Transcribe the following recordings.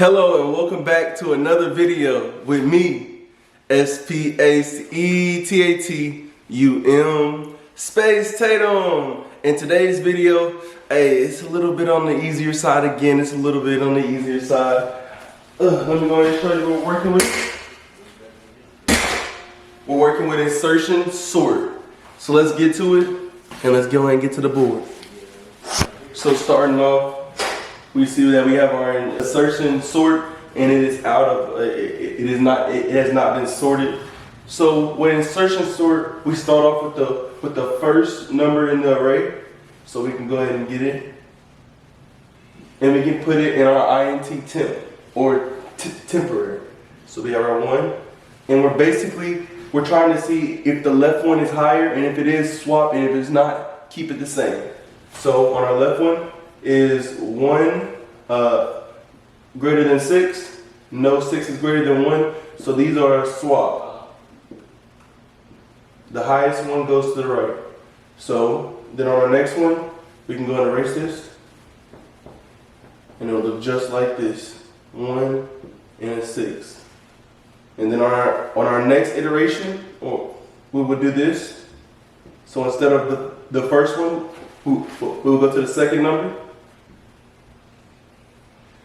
Hello and welcome back to another video with me, SPACETATUM Space Tatum. In today's video, it's a little bit on the easier side again. It's a little bit on the easier side. Let me go ahead and show you what we're working with. We're working with insertion sort. So let's get to it and let's go ahead and get to the board. So starting off, we see that we have our insertion sort, and it is out of it has not been sorted. So with insertion sort, we start off with the first number in the array, so we can go ahead and get it, and we can put it in our int temp or temporary. So we have our 1, and we're trying to see if the left one is higher, and if it is, swap, and if it's not, keep it the same. So on our left one is 1 greater than 6. No, 6 is greater than 1. So these are a swap. The highest one goes to the right. So then on our next one, we can go and erase this. And it'll look just like this. 1 and a 6. And then on our next iteration, we would do this. So instead of the first one, we'll go to the second number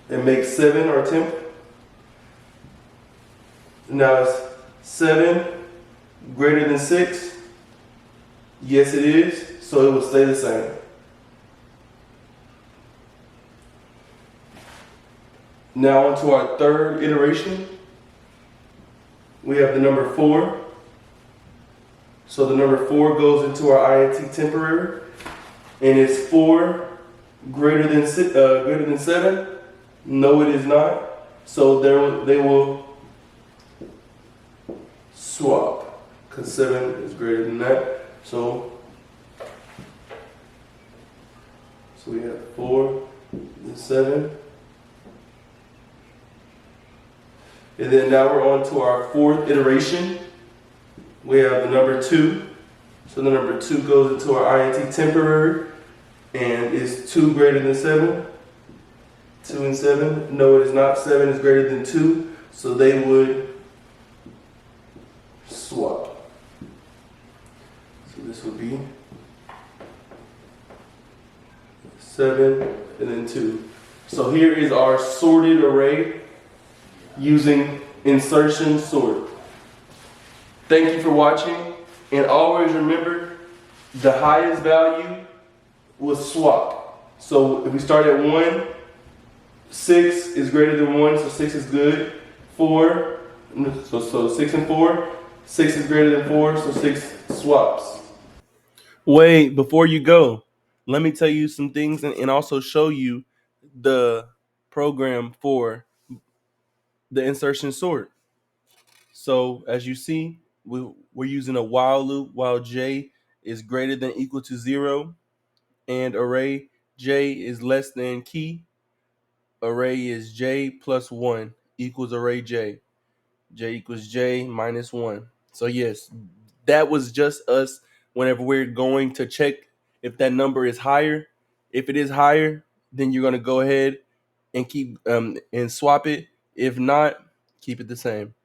and make 7 our temp. Now it's 7 greater than 6. Yes, it is. So it will stay the same. Now on to our third iteration. We have the number 4. So the number 4 goes into our int temporary, and it's 4 greater than 7. No, it is not. So they will swap because 7 is greater than that. So we have 4 and 7. And then now we're on to our fourth iteration. We have the number 2. So the number 2 goes into our int temporary, and is 2 greater than 7. 2 and 7. No, it is not. 7 is greater than 2. So they would swap. So this would be 7 and then 2. So here is our sorted array using insertion sort. Thank you for watching, and always remember the highest value will swap. So if we start at 1, 6 is greater than 1, so 6 is good. 4, so 6 and 4. 6 is greater than 4, so 6 swaps. Wait, before you go, let me tell you some things and also show you the program for the insertion sort. So as you see, we're using a while loop while j is greater than equal to 0, and array j is less than key. Array is j plus 1 equals array j. J equals j minus 1. So yes, that was just us whenever we're going to check if that number is higher. If it is higher, then you're going to go ahead and keep and swap it. If not, keep it the same.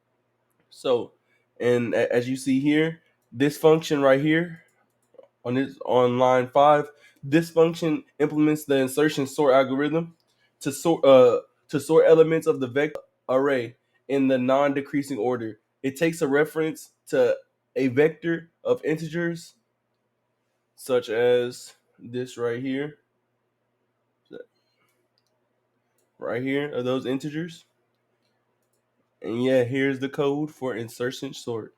So, and as you see here, this function right here on line 5, this function implements the insertion sort algorithm to sort elements of the vector array in the non-decreasing order. It takes a reference to a vector of integers, such as this right here are those integers. And yeah, here's the code for insertion sort.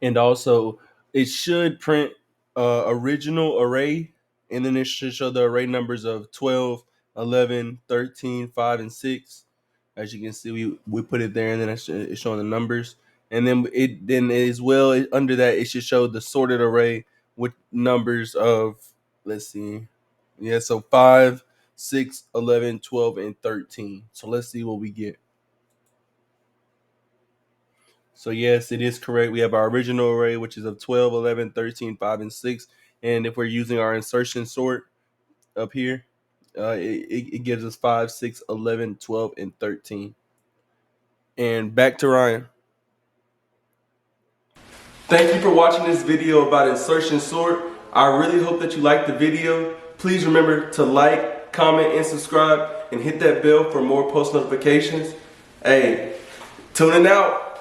And also, it should print original array, and then it should show the array numbers of 12, 11, 13, 5, and 6. As you can see, we put it there, and then it's showing the numbers. And then as well, under that, it should show the sorted array with numbers of, let's see, yeah, so 5, 6, 11, 12, and 13. So let's see what we get. So yes, it is correct. We have our original array, which is of 12, 11, 13, 5, and 6. And if we're using our insertion sort up here, It gives us 5, 6, 11, 12, and 13. And back to Ryan. Thank you for watching this video about insertion sort. I really hope that you liked the video. Please remember to like, comment, and subscribe, and hit that bell for more post notifications. Hey, tuning out.